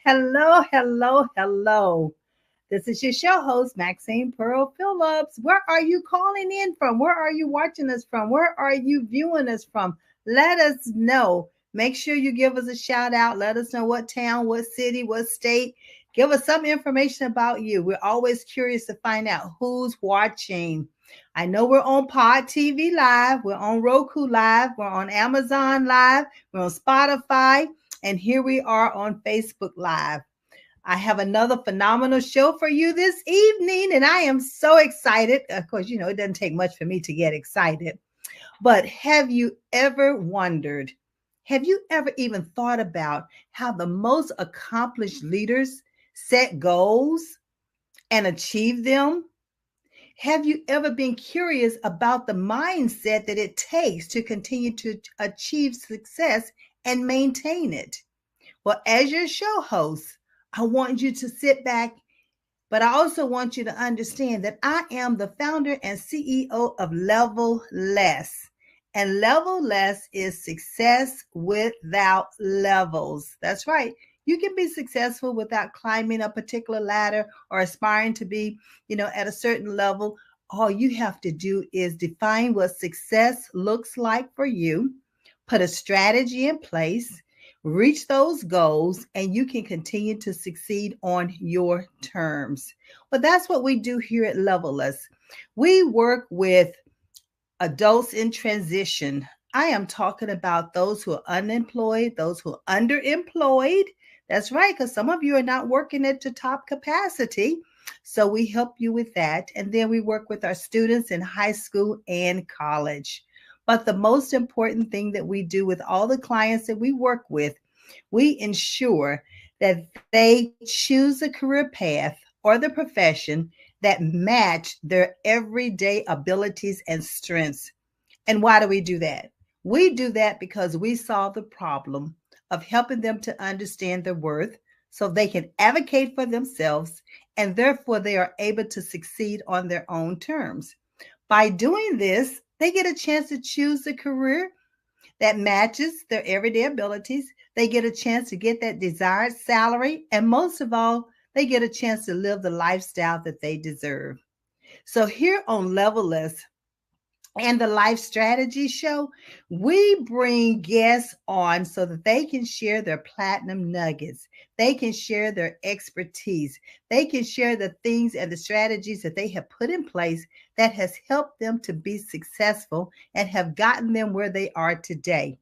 Hello, hello, hello. This is your show host, Maxine Pearl Phillips. Where are you calling in from? Where are you watching us from? Where are you viewing us from? Let us know. Make sure you give us a shout out. Let us know what town, what city, what state. Give us some information about you. We're always curious to find out who's watching. I know we're on Pod TV Live, we're on Roku Live, we're on Amazon Live, we're on Spotify, and here we are on Facebook Live. I have another phenomenal show for you this evening, and I am so excited. Of course, it doesn't take much for me to get excited. But have you ever wondered, have you ever even thought about how the most accomplished leaders set goals and achieve them? Have you ever been curious about the mindset that it takes to continue to achieve success and maintain it? Well, as your show host, I want you to sit back, but I also want you to understand that I am the founder and CEO of Level Less. And Level Less is success without levels. That's right. You can be successful without climbing a particular ladder or aspiring to be, at a certain level. All you have to do is define what success looks like for you, put a strategy in place, reach those goals, and you can continue to succeed on your terms. Well, that's what we do here at Leveless. We work with adults in transition. I am talking about those who are unemployed, those who are underemployed. That's right, because some of you are not working at the top capacity. So we help you with that. And then we work with our students in high school and college. But the most important thing that we do with all the clients that we work with, we ensure that they choose a career path or the profession that match their everyday abilities and strengths. And why do we do that? We do that because we solve the problem of helping them to understand their worth so they can advocate for themselves and therefore they are able to succeed on their own terms. By doing this, they get a chance to choose a career that matches their everyday abilities. They get a chance to get that desired salary. And most of all, they get a chance to live the lifestyle that they deserve. So, here on Leveless and the Life Strategy Show, we bring guests on so that they can share their platinum nuggets. They can share their expertise. They can share the things and the strategies that they have put in place that has helped them to be successful and have gotten them where they are today.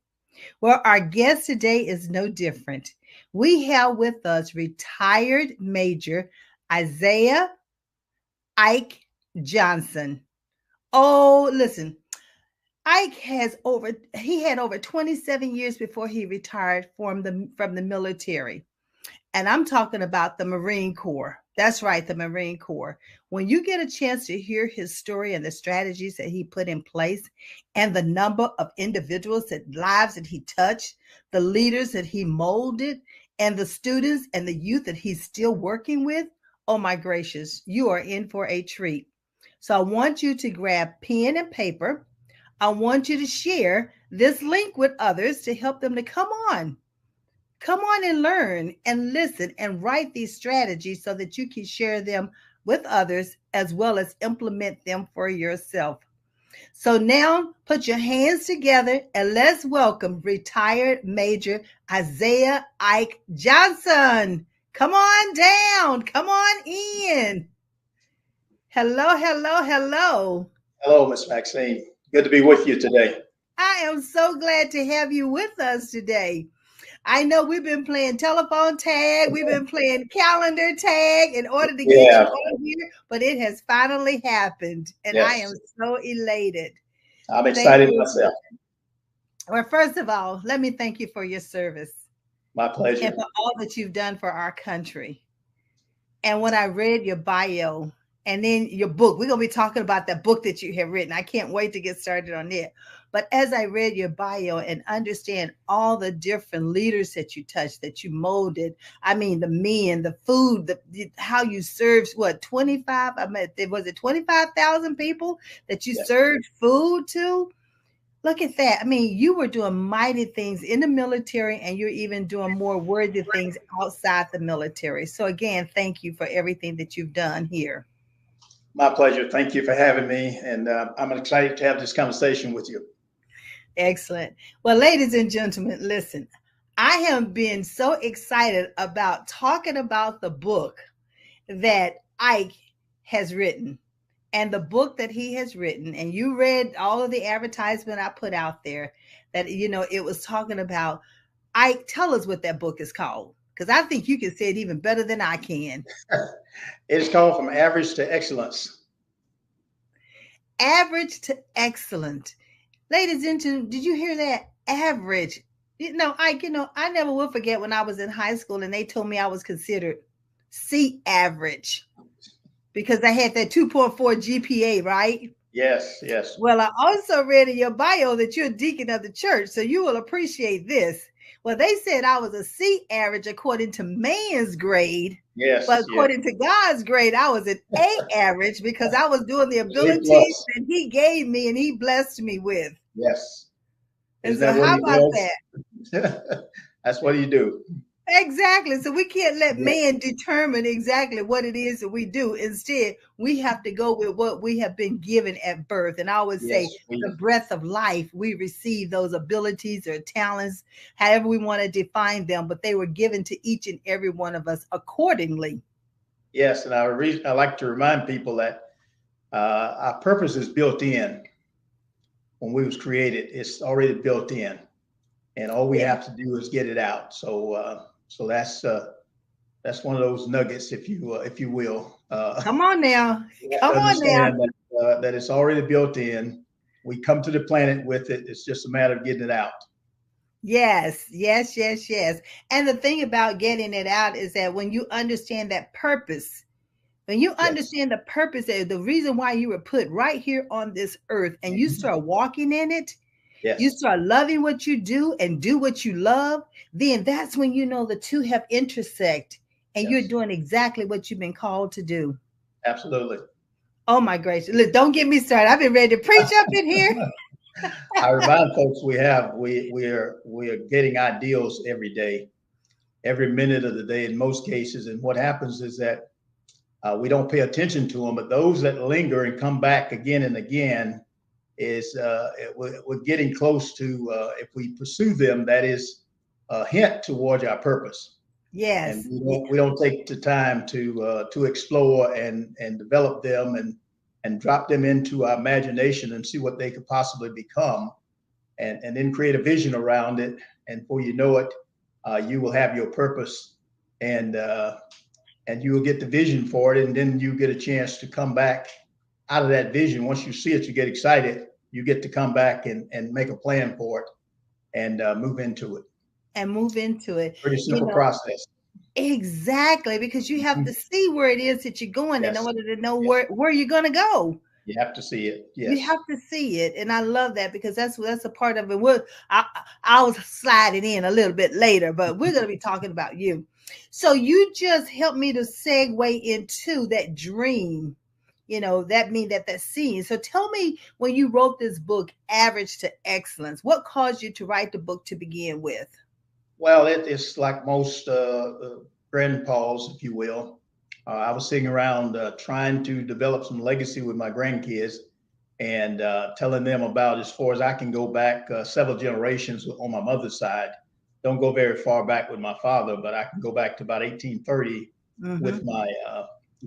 Well, our guest today is no different. We have with us retired Major Isaiah Ike Johnson. Oh, listen, he had over 27 years before he retired from the military. And I'm talking about the Marine Corps. That's right, the Marine Corps. When you get a chance to hear his story and the strategies that he put in place and the number of individuals that lives that he touched, the leaders that he molded, and the students and the youth that he's still working with, oh my gracious, you are in for a treat. So I want you to grab pen and paper. I want you to share this link with others to help them to come on and learn and listen and write these strategies so that you can share them with others as well as implement them for yourself. So now put your hands together and let's welcome retired Major Isaiah Ike Johnson. Come on down. Come on in. Hello, hello, hello. Hello, Miss Maxine. Good to be with you today. I am so glad to have you with us today. I know we've been playing telephone tag, we've been playing calendar tag in order to get you Yeah, on here, but it has finally happened, and I am yes. so elated. I'm Thank excited you. myself. Well, first of all, let me thank you for your service My and pleasure. for all that you've done for our country. And when I read your bio and then your book, we're going to be talking about that book that you have written. I can't wait to get started on it. But as I read your bio and understand all the different leaders that you touched, that you molded, I mean, the men, the food, how you served, what, 25? I mean, was it 25,000 people that you Yes. served food to? Look at that. I mean, you were doing mighty things in the military, and you're even doing more worthy things outside the military. So again, thank you for everything that you've done here. My pleasure. Thank you for having me. And I'm excited to have this conversation with you. Excellent. Well, ladies and gentlemen, listen, I have been so excited about talking about the book that Ike has written and the book that he has written. And you read all of the advertisement I put out there that, it was talking about. Ike, tell us what that book is called, because I think you can say it even better than I can. It's called From Average to Excellence. Average to excellent. Ladies and gentlemen, did you hear that? Average. I never will forget when I was in high school and they told me I was considered C average because I had that 2.4 GPA, right? Yes, yes. Well, I also read in your bio that you're a deacon of the church, so you will appreciate this. Well, they said I was a C average according to man's grade. Yes. But according to God's grade, I was an A average because I was doing the abilities that he gave me and he blessed me with. Yes. And so how about that? That's what you do. Exactly. So we can't let man determine exactly what it is that we do. Instead, we have to go with what we have been given at birth. And I would say the breath of life, we receive those abilities or talents, however we want to define them, but they were given to each and every one of us accordingly. Yes. And I like to remind people that our purpose is built in. When we was created, it's already built in. And all we have to do is get it out. So that's one of those nuggets, if you will. Come on now, that it's already built in. We come to the planet with it. It's just a matter of getting it out. Yes. And the thing about getting it out is that when you understand that purpose, when you understand the purpose, the reason why you were put right here on this earth, and you start walking in it. Yes. You start loving what you do and do what you love, then that's when you know the two have intersect and you're doing exactly what you've been called to do. Absolutely. Oh my gracious. Look, don't get me started. I've been ready to preach up in here. I remind folks we are getting ideals every day, every minute of the day in most cases. And what happens is that we don't pay attention to them, but those that linger and come back again and again, we're getting close to, if we pursue them, that is a hint towards our purpose. Yes. And we don't take the time to explore and develop them and drop them into our imagination and see what they could possibly become, and then create a vision around it. And before you know it, you will have your purpose, and you will get the vision for it, and then you get a chance to come back out of that vision. Once you see it, you get excited. You get to come back and make a plan for it and move into it. Pretty simple process. Exactly, because you have to see where it is that you're going in order to know where you're going to go. You have to see it. Yes. You have to see it. And I love that, because that's a part of it. I'll slide it in a little bit later, but we're going to be talking about you. So you just helped me to segue into that dream. That means that scene. So tell me, when you wrote this book, Average to Excellence, what caused you to write the book to begin with? Well, it's like most grandpas, if you will. I was sitting around trying to develop some legacy with my grandkids and telling them about, as far as I can go back several generations on my mother's side. Don't go very far back with my father, but I can go back to about 1830 with my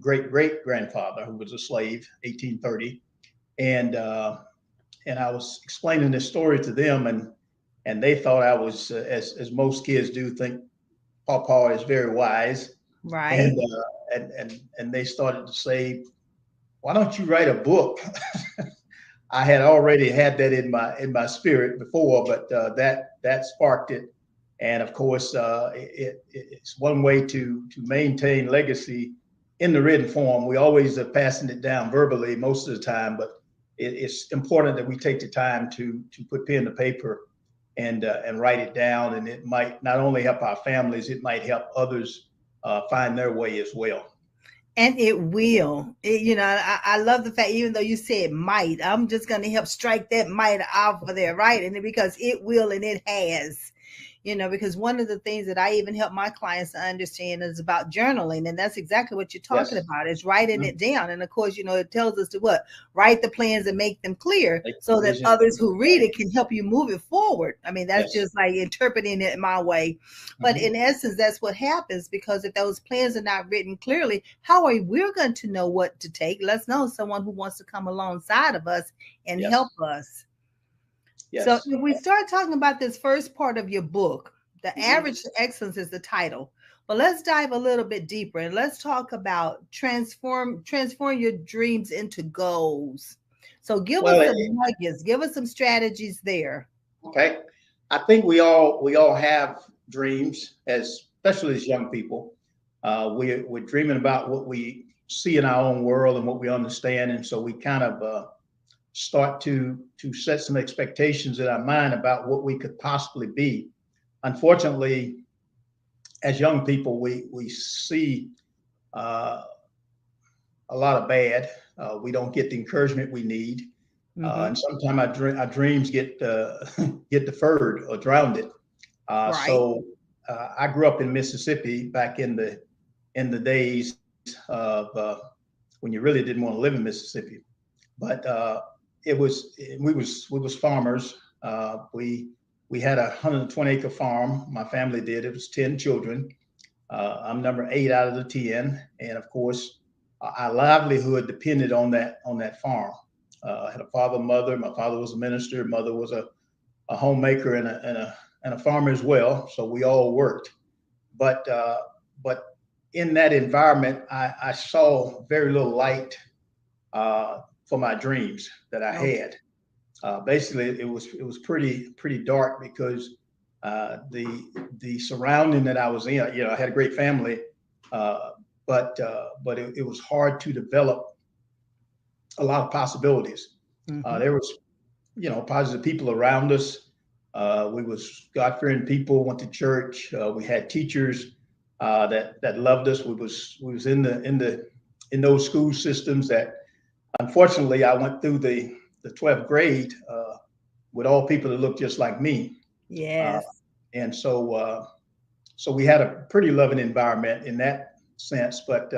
great grandfather, who was a slave, 1830. And I was explaining this story to them, and they thought I was, as most kids do, think Papa is very wise. Right. And they started to say, why don't you write a book? I had already had that in my spirit before, but that sparked it. And of course, it's one way to maintain legacy in the written form. We always are passing it down verbally most of the time, but it's important that we take the time to put pen to paper and write it down. And it might not only help our families, it might help others find their way as well. And it will. I love the fact, even though you said might, I'm just going to help strike that might off of there, right? And because it will and it has. Because one of the things that I even help my clients to understand is about journaling. And that's exactly what you're talking Yes. about, is writing Mhm. it down. And of course, it tells us to what? Write the plans and make them clear Make so that vision. others who read it can help you move it forward. I mean, that's Yes. just like interpreting it my way. But Mhm. in essence, that's what happens, because if those plans are not written clearly, how are we going to know what to take? Let's know someone who wants to come alongside of us and help Yes. us. So Yes. if we start talking about this first part of your book, the Mhm. average to excellence is the title. But let's dive a little bit deeper and let's talk about transform your dreams into goals. So give Well, us some nuggets, give us some strategies there. okay. I think we all have dreams, especially as young people. We're dreaming about what we see in our own world and what we understand, and so we kind of start to set some expectations in our mind about what we could possibly be. Unfortunately, as young people, we see uh, a lot of bad. We don't get the encouragement we need, and Mm-hmm. sometimes our dreams get get deferred or drowned. Right. So I grew up in Mississippi back in the days of when you really didn't want to live in Mississippi. But it was we was farmers. We had a 120-acre farm. My family did. It was 10 children. I'm number 8 out of the 10, and of course, our livelihood depended on that farm. I had a father, mother. My father was a minister. Mother was a homemaker and a farmer as well. So we all worked. But in that environment, I saw very little light for my dreams that I Okay. had. Basically, it was pretty dark because the surrounding that I was in. I had a great family, uh, but it was hard to develop a lot of possibilities. Mm-hmm. There was positive people around us. We was God fearing people. Went to church. We had teachers that loved us. We was in those school systems that unfortunately I went through the 12th grade with all people that looked just like me. Uh, Yes. and so we had a pretty loving environment in that sense, but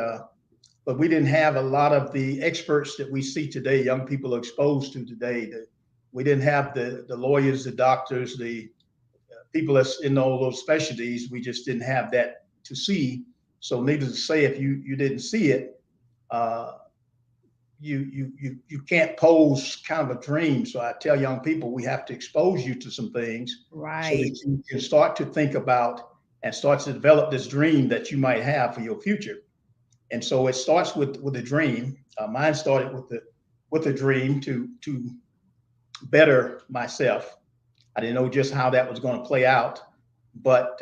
we didn't have a lot of the experts that we see today. Young people are exposed to today. We didn't have the lawyers, the doctors, the people that's in all those specialties. We just didn't have that to see. So, needless to say, if you didn't see it, uh, you can't pose kind of a dream. So I tell young people we have to expose you to some things so that Right. you can start to think about and start to develop this dream that you might have for your future. And so it starts with a dream. Mine started with a dream to better myself. I didn't know just how that was going to play out, but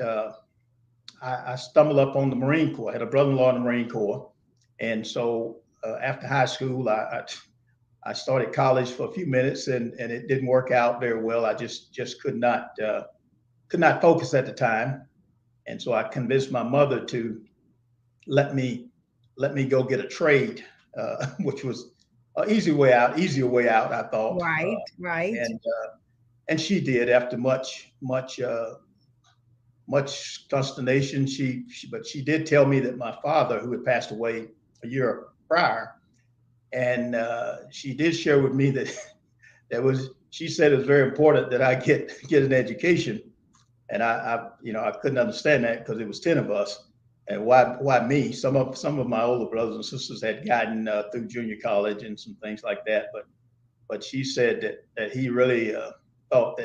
I stumbled up on the Marine Corps. I had a brother-in-law in the Marine Corps, and so after high school, I started college for a few minutes, and it didn't work out very well. I just could not focus at the time, and so I convinced my mother to let me let me go get a trade, which was an easier way out, I thought, Right. Right. and she did after much consternation. But she did tell me that my father, who had passed away a year prior, and she did share with me that she said it was very important that I get an education, and I couldn't understand that because it was 10 of us, and why me? Some of my older brothers and sisters had gotten through junior college and some things like that, but she said that he really thought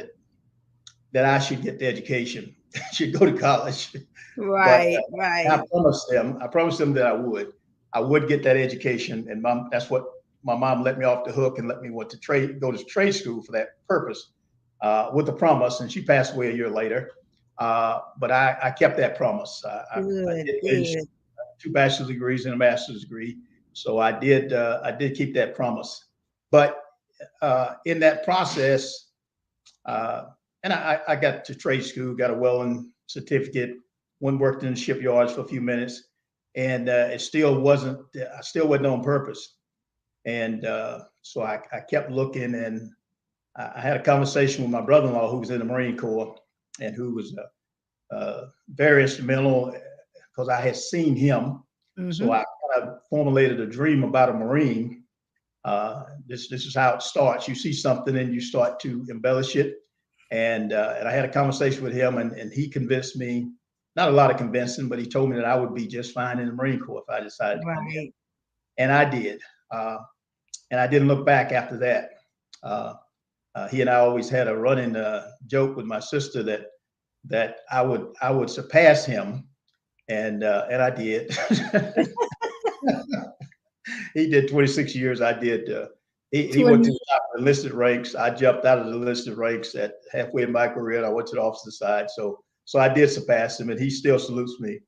that I should get the education, should go to college, but Right. I Right. promised them that I would get that education, and that's what my mom let me off the hook and let me go to trade school for that purpose, with the promise. And she passed away a year later, but I kept that promise. I Good. did finish Good. 2 bachelor's degrees and a master's degree, so I did keep that promise. But in that process, uh, and I got to trade school, got a welding certificate, went worked in the shipyards for a few minutes, and it still wasn't. I still wasn't on purpose, and so I kept looking, and I had a conversation with my brother-in-law who was in the Marine Corps and who was very instrumental because I had seen him. So I kind of formulated a dream about a Marine. This is how it starts. You see something and you start to embellish it. And I had a conversation with him, and he convinced me, not a lot of convincing, but he told me that I would be just fine in the Marine Corps if I decided to come in. And I did. And I didn't look back after that. He and I always had a running joke with my sister that I would surpass him, and I did. He did 26 years. I did. He went to the top of the enlisted ranks. I jumped out of the enlisted ranks at halfway in my career, and I went to the officer side. So I did surpass him, and he still salutes me.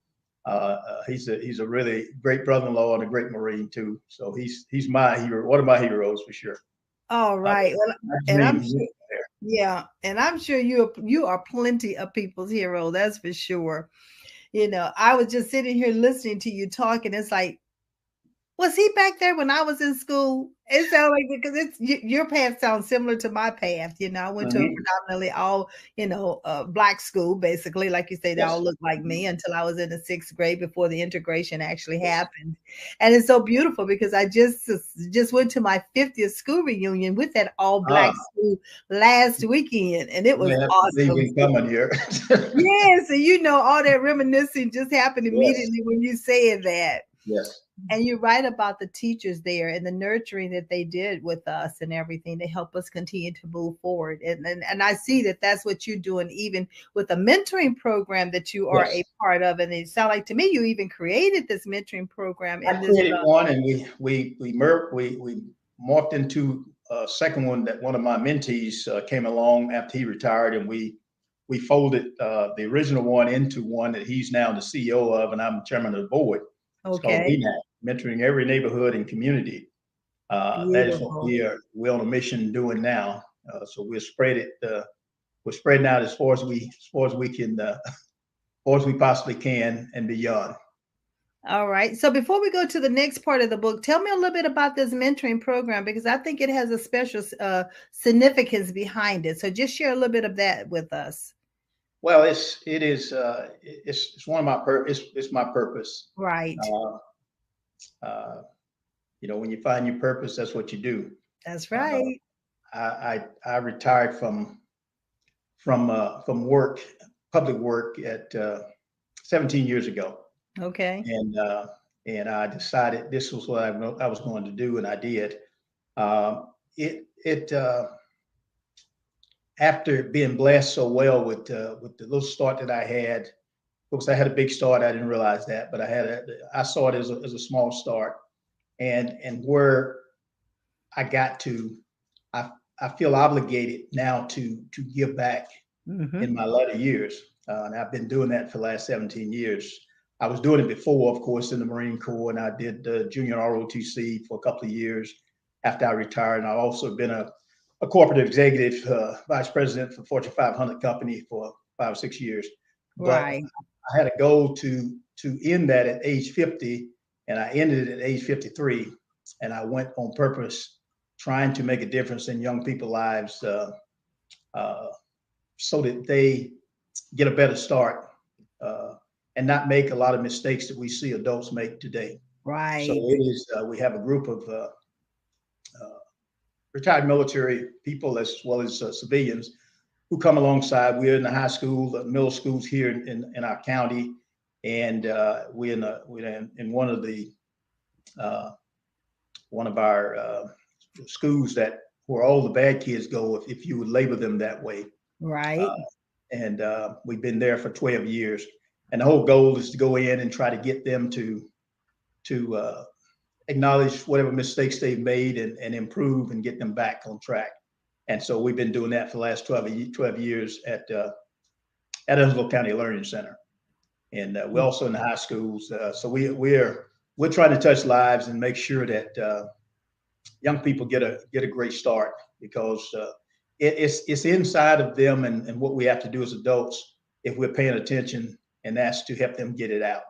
He's a really great brother-in-law and a great Marine too. So he's my hero, one of my heroes for sure. All right. Well, and I'm sure, yeah, and I'm sure you are plenty of people's hero. That's for sure. You know, I was just sitting here listening to you talk, and it's like, was he back there when I was in school? It sounds like, because your path sounds similar to my path. You know, I went to a predominantly all, Black school, basically. Like you say, they all look like me until I was in the 6th grade before the integration actually happened. And it's so beautiful because I just went to my 50th school reunion with that all Black school last weekend. And it was awesome. Coming here. Yes. And all that reminiscing just happened immediately when you said that. Yes. And you're right about the teachers there and the nurturing that they did with us and everything to help us continue to move forward. And I see that that's what you're doing, even with the mentoring program that you are a part of. And it sounds like to me you even created this mentoring program. I created one, and we morphed into a second one that one of my mentees came along after he retired, and we folded the original one into one that he's now the CEO of, and I'm chairman of the board. It's called VNAC, mentoring every neighborhood and community. That is what we're on a mission doing now. So we're spreading out as far as we can, as far as we possibly can, and beyond. All right. So before we go to the next part of the book, tell me a little bit about this mentoring program, because I think it has a special significance behind it. So just share a little bit of that with us. Well, it's one of my it's my purpose. Right. When you find your purpose, that's what you do. That's right. I retired from work, public work, at 17 years ago. Okay. And I decided this was what I was going to do, and I did. After being blessed so well with the little start that I had, of course, I had a big start. I didn't realize that, but I saw it as a small start, and where I got to, I feel obligated now to give back in my latter years, and I've been doing that for the last 17 years. I was doing it before, of course, in the Marine Corps, and I did junior ROTC for a couple of years after I retired, and I've also been a corporate executive, vice president for Fortune 500 company for 5 or 6 years. Right. But I had a goal to end that at age 50, and I ended it at age 53. And I went on purpose, trying to make a difference in young people's lives, so that they get a better start and not make a lot of mistakes that we see adults make today. Right. So it is. We have a group of retired military people as well as civilians who come alongside. We're in the high school, the middle schools here in our county, and we're in one of our schools where all the bad kids go, if you would label them that way. Right. And we've been there for 12 years, and the whole goal is to go in and try to get them to acknowledge whatever mistakes they've made and improve and get them back on track. And so we've been doing that for the last 12 years at Evansville County Learning Center. And we're also in the high schools. So we're trying to touch lives and make sure that young people get a great start, because it's inside of them, and what we have to do as adults, if we're paying attention, and that's to help them get it out.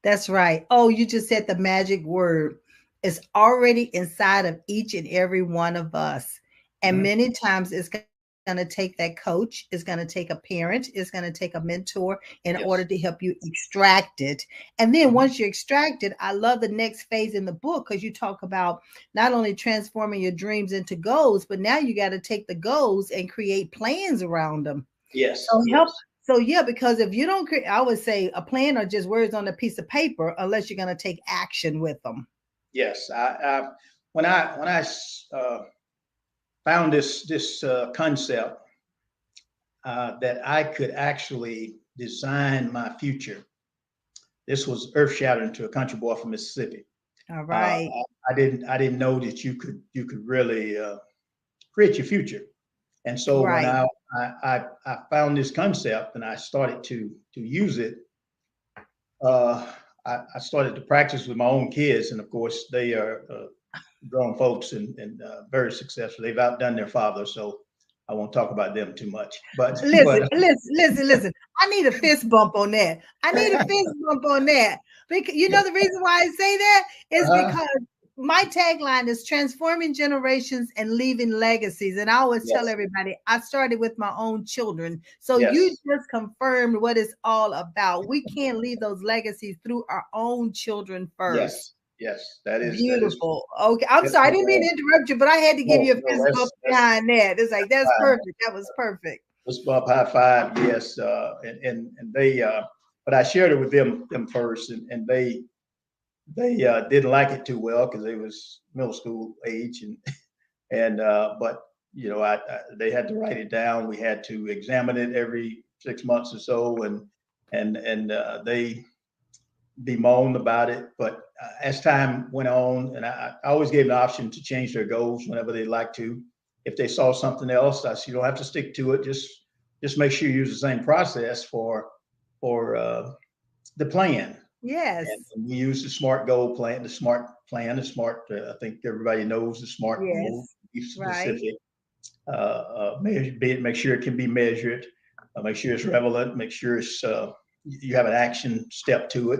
That's right. Oh, you just said the magic word. It's already inside of each and every one of us. And Mhm. many times it's going to take that coach, it's going to take a parent, it's going to take a mentor in order to Yes. help you extract it. And then once Mhm. you extract it, I love the next phase in the book because you talk about not only transforming your dreams into goals, but now you got to take the goals and create plans around them. Yes. So help. Yes. So yeah, because if you don't create, I would say a plan are just words on a piece of paper, unless you're going to take action with them. Yes. When I found this concept that I could actually design my future. This was earth shattering to a country boy from Mississippi. All Uh, right. I didn't know that you could really create your future. And so when Right. I found this concept and I started to use it, uh, I started to practice with my own kids, and of course they are grown folks and very successful. They've outdone their father, so I won't talk about them too much. But Listen, listen, listen, listen. I need a fist bump on that. I need a fist bump on that. Because you know the reason why I say that is uh, because my tagline is transforming generations and leaving legacies. And I always tell yes, everybody I started with my own children. So you yes, just confirmed what it's all about. We can't leave those legacies through our own children first. yes, yes. That is Beautiful. Okay. I'm yes, sorry. I ma'am. didn't mean to interrupt you, but I had to give you No, a no, fist bump that's behind that. It's like, that's fine. perfect. That was perfect. Let's bump high five. Yes, and they, but I shared it with them first, and they didn't like it too well because they was middle school age, and but they had to write it down. We had to examine it every 6 months or so, and they bemoaned about it. But as time went on, and I always gave them the option to change their goals whenever they like to. If they saw something else, I said, you don't have to stick to it. Just make sure you use the same process for the plan. And Yes. we use the SMART goal plan, the SMART plan, the SMART. I think everybody knows the SMART goal. Yes. Be Right. specific. Make sure it can be measured. Make sure it's relevant. Make sure you have an action step to it,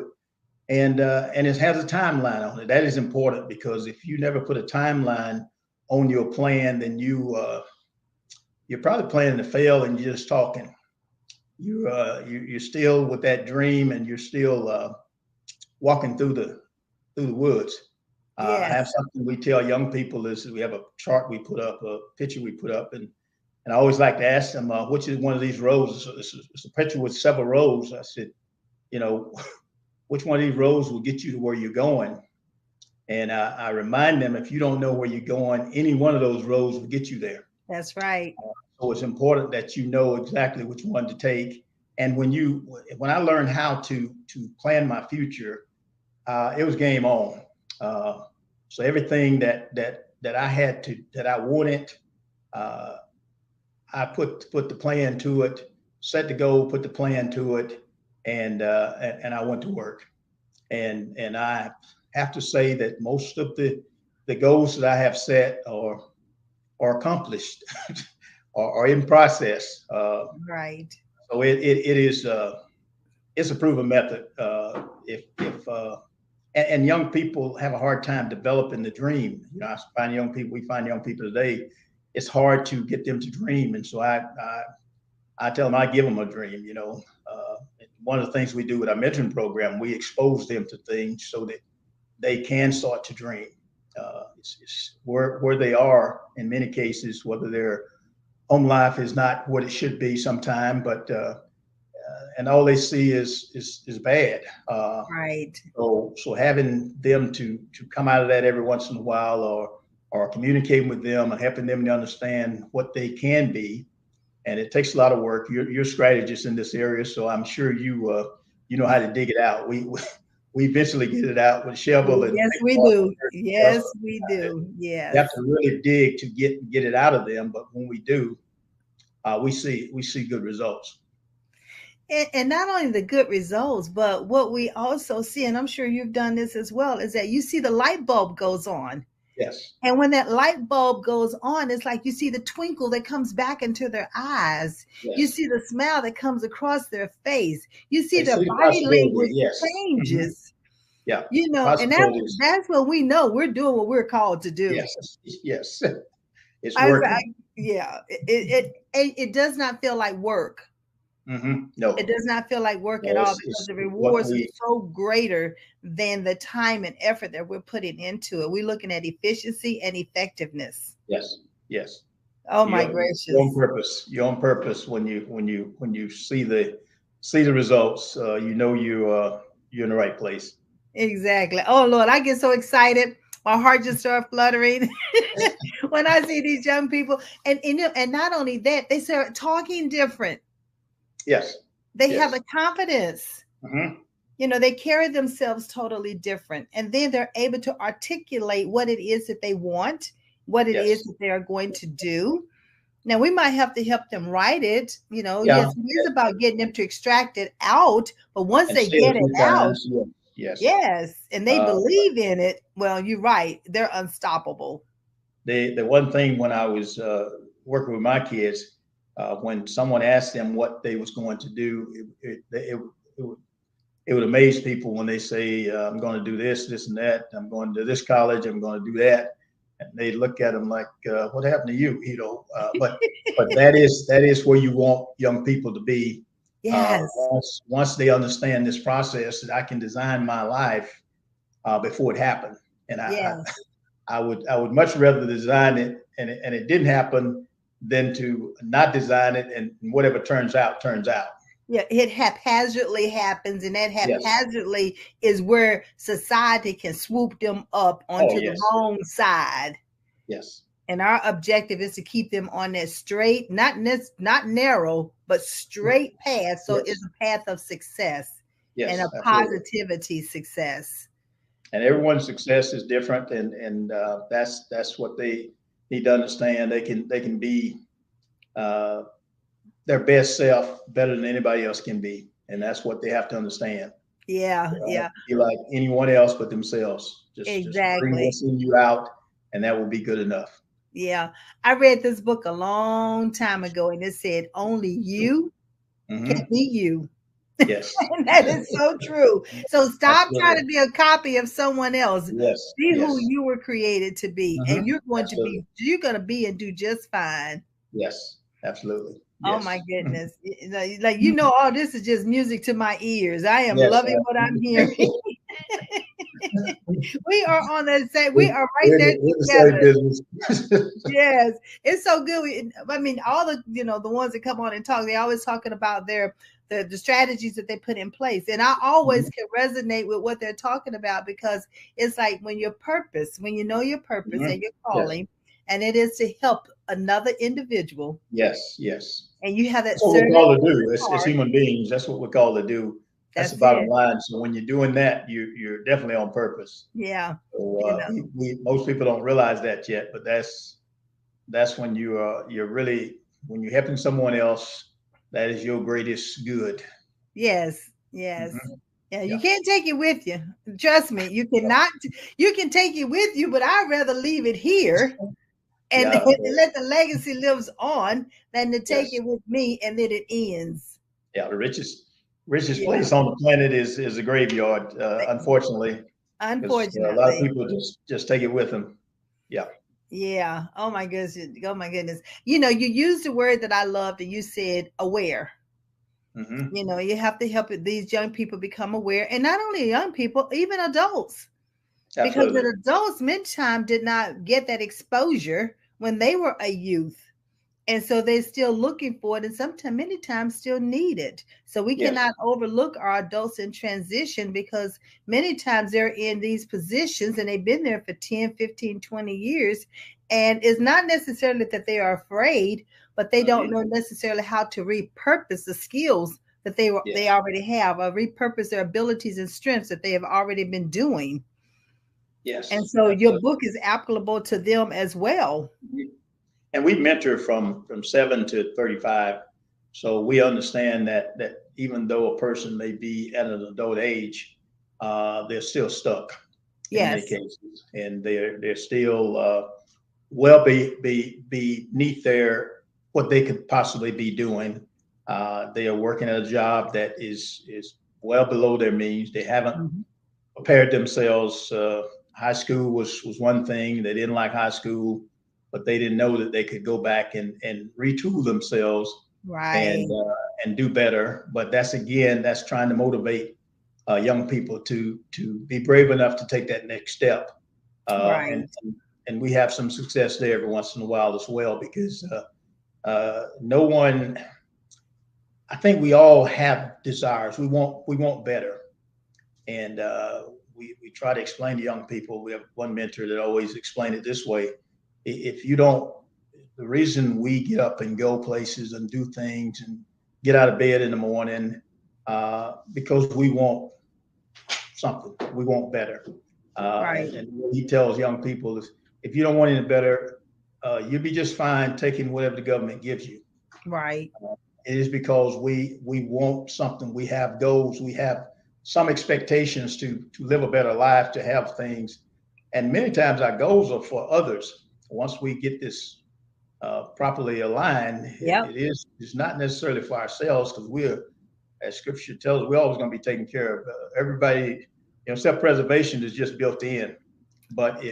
and it has a timeline on it. That is important because if you never put a timeline on your plan, then you're probably planning to fail and you're just talking. You're still with that dream and you're still walking through the woods. I have Yes. something we tell young people is we have a chart we put up, a picture we put up, and I always like to ask them which is one of these roads. It's a picture with several roads. I said, you know, which one of these roads will get you to where you're going? And I remind them if you don't know where you're going, any one of those roads will get you there. That's right. So it's important that you know exactly which one to take. And when I learned how to plan my future, it was game on. Uh, so everything that I had to that I wanted, uh, I put the plan to it, set the goal, put the plan to it, and I went to work. And I have to say that most of the goals that I have set are accomplished or in process. Right. So it is it's a proven method. If and young people have a hard time developing the dream. I find young people. We find young people today. It's hard to get them to dream, and so I tell them I give them a dream. One of the things we do with our mentoring program, we expose them to things so that they can start to dream. It's where they are in many cases, whether their home life is not what it should be sometime, but and all they see is bad. Right. So having them to come out of that every once in a while, or communicating with them and helping them to understand what they can be, and it takes a lot of work. You're a strategist in this area, so I'm sure you know how to dig it out. We eventually get it out with a shovel and Yes, pick we apart do. stuff. Yes, we do. You Yes. have to really dig to get it out of them, but when we do, we see good results. And not only the good results, but what we also see, and I'm sure you've done this as well, is that you see the light bulb goes on. Yes, And when that light bulb goes on, it's like you see the twinkle that comes back into their eyes. You yes. see the smile that comes across their face. You see They their see the body possibility. language Yes. Mhm. changes. Yeah. You know, and Possibilities. that's what we know. We're doing what we're called to do. Yes. Yes. It's I working. yeah, it does not feel like work. It No, does not feel like work at no, all because the it's what rewards are we, so greater than the time and effort that we're putting into it. We're looking at efficiency and effectiveness. yes, yes. Oh my You're on gracious. purpose. You're on purpose when you see the results. You know you're in the right place. Exactly. Oh Lord, I get so excited. My heart just starts fluttering when I see these young people. And not only that, they start talking different. Yes, They have yes. a confidence. Hmm. They carry themselves totally different. And then they're able to articulate what it is that they want, what it is Yes. that they're going to do. Now, we might have to help them write it. Yeah. Yes, it is about getting them to extract it out. But once And they say it get a it few out, times. Yes. Yes. yes, and they Uh, believe in it, well, you're right. They're unstoppable. the one thing when I was working with my kids, when someone asked them what they was going to do, it would amaze people when they say, "I'm going to do this, this, and that. I'm going to this college. I'm going to do that," and they look at them like, "What happened to you?" But that is where you want young people to be. Yes, Once they understand this process, that I can design my life before it happened, and yes. I would much rather design it and it didn't happen than to not design it and whatever turns out turns out. Yeah, it haphazardly happens, and that Yes. haphazardly is where society can swoop them up Oh onto the yes. wrong side. Yes. And our objective is to keep them on that straight, not narrow, but straight path. So it's Yes. a path of success and a Yes. Absolutely. positivity success. And everyone's success is different, and that's what they need to understand. They can be uh, their best self better than anybody else can be, and that's what they have to understand. Yeah, They don't have yeah, to be like anyone else but themselves. Just bring exactly. what's in you out, and that will be good enough. Yeah. I read this book a long time ago, and it said, only you can Hmm. be you. Yes. And that is so true. So stop trying Absolutely. to be a copy of someone else. Yes. Be who Yes. you were created to be, and Hmm. Absolutely. you're going to be and do just fine. Yes. Absolutely. Oh my Yes. goodness. All this is just music to my ears. I am Yes. loving what I'm hearing. We are on the same, we We're, are right there we're in the same together. business. Yes, it's so good. I mean, all the ones that come on and talk, they always talking about the strategies that they put in place, and I always Mhm. can resonate with what they're talking about because it's like when you know your purpose Mhm. and your Yes. calling, and it is to help another individual, Yes. Yes. and you have that That's what we're servant called to do as heart. human beings. That's what we're called to do. That's the That's bottom it. line. So when you're doing that, you're definitely on purpose. Yeah, So you know. we most people don't realize that yet, but that's when you're really when you're helping someone else. That is your greatest good. Yes, yes. Hmm. Yeah, you Yeah. can't take it with you. Trust me, you cannot. You can take it with you, but I'd rather leave it here and, Yeah. and let the legacy lives on than to take Yes. it with me and then it ends. Yeah. The richest Yeah, place on the planet is a graveyard. Unfortunately, because a lot of unfortunately. people just take it with them. Yeah. Yeah. Oh my goodness. Oh my goodness. You used the word that I loved, and you said aware. Hmm. You have to help these young people become aware, and not only young people, even adults. Because Absolutely. the adults many times did not get that exposure when they were a youth. And so they're still looking for it, and sometimes many times still need it. So we Yes. cannot overlook our adults in transition because many times they're in these positions and they've been there for 10, 15, 20 years. And it's not necessarily that they are afraid, but they don't Hmm. know necessarily how to repurpose the skills that they Yes. already have, or repurpose their abilities and strengths that they have already been doing. And Yes. so your Absolutely. book is applicable to them as well. And we mentor from 7 to 35, so we understand that even though a person may be at an adult age, they're still stuck in many Yes. cases, and they're still well beneath their what they could possibly be doing. They are working at a job that is well below their means. They haven't Mhm. prepared themselves. High school was one thing. They didn't like high school, but they didn't know that they could go back and retool themselves Right. And do better. But that's trying to motivate young people to be brave enough to take that next step. Right. And we have some success there every once in a while as well, because no one. I think we all have desires. We want better, and we try to explain to young people. We have one mentor that always explained it this way: if you don't, the reason we get up and go places and do things and get out of bed in the morning, because we want something. We want better. Right. And what he tells young people is, if you don't want any better, you'll be just fine taking whatever the government gives you. Right. It is because we want something. We have goals. We have some expectations to live a better life, to have things. And many times our goals are for others. Once we get this properly aligned, Yep. it's not necessarily for ourselves, because we're, as scripture tells us, we're always going to be taken care of. Everybody, self-preservation is just built in. But